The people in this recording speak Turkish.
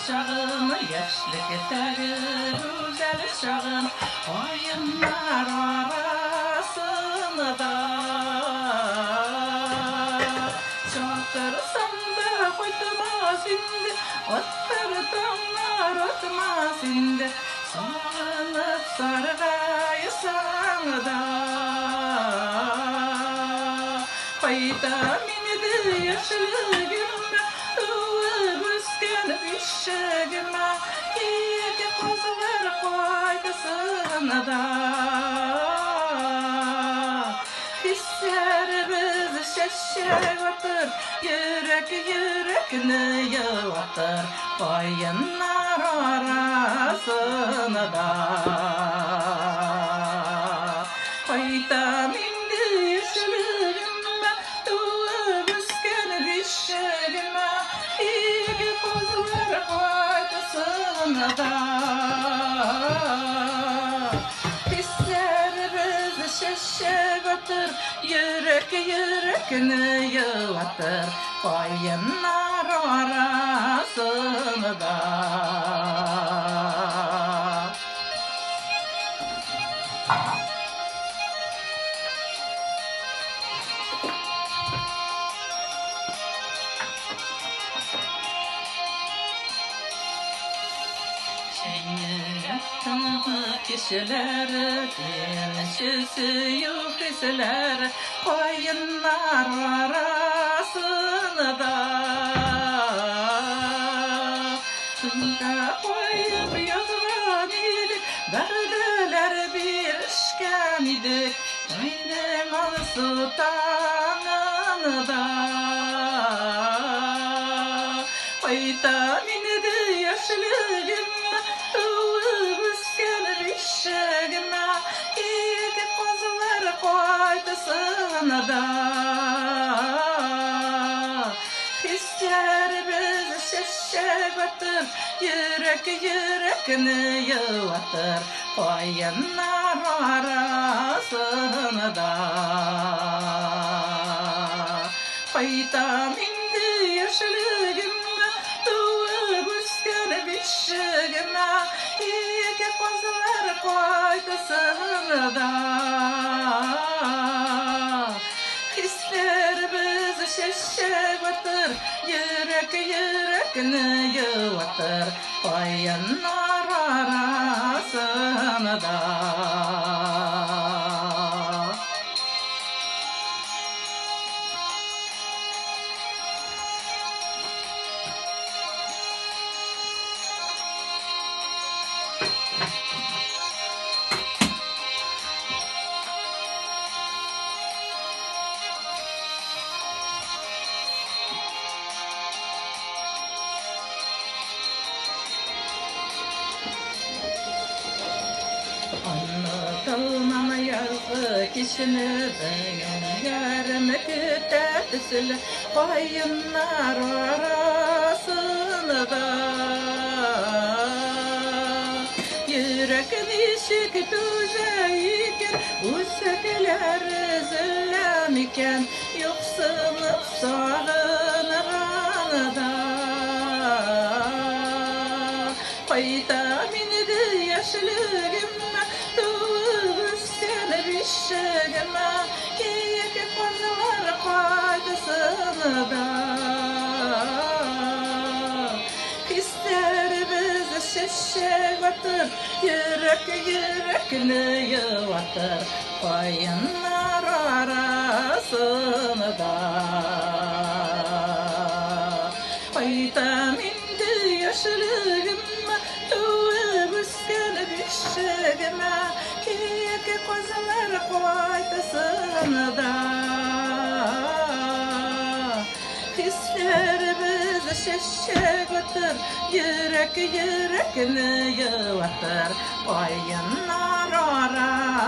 çağım, yaşlık eterim, güzel çağım, oyunlar arasında. Çatırsam da koytmaz indi, oturtanlar otmaz indi, sağınıp sargaysan da. Koyta minidi yaşlığımda, öbüsken işigime, iki kozlar koydasın da. Hislerimiz şeşek atır, yürek yürekini yıvatır, koyunlar arasında. Koyta mindi yaşlığımda, öbüsken işigime, iki kozlar koydasın da. Hislerimiz şeşek atır, yürek yürekini yıvatır, koyunlar arasında. Kişiler, dinçisi yok hisler, koyunlar arasında. Şunda koyup yazılan idik, derdiler bir işken idik, benim al sultanında. Koyta minidi yaşlığımda, işigime, iki kozlar koydasın da. Hislerimiz şeşek atır, yürek yürekini yıvatır, koyunlar arasında. Koyta mindi yaşlığımda, öbüsken işigime, iki kozlar koydasın da. Hislerimiz şeşek atır, yürek yürekini yıvatır, koyunlar arasında. Anlatılmam yazı kişinin yarım kütletisiyle, koyunlar arasında. Yürek dişik düzeyken, usekler zillem iken, yoksulup sağlanır anada. Koyta minidi yaşlığımda, öbüsken işigime, iki kozlar koydasın da. Hislerimiz şeşek atır, yürek yürekini yıvatır, koyunlar arasında. Koyta mindi yaşlığımda, öbüsken işigime, iki kozlar koydasın da. Hislerimiz şeşek atır, yürek yürekini yıvatır, koyunlar arasında.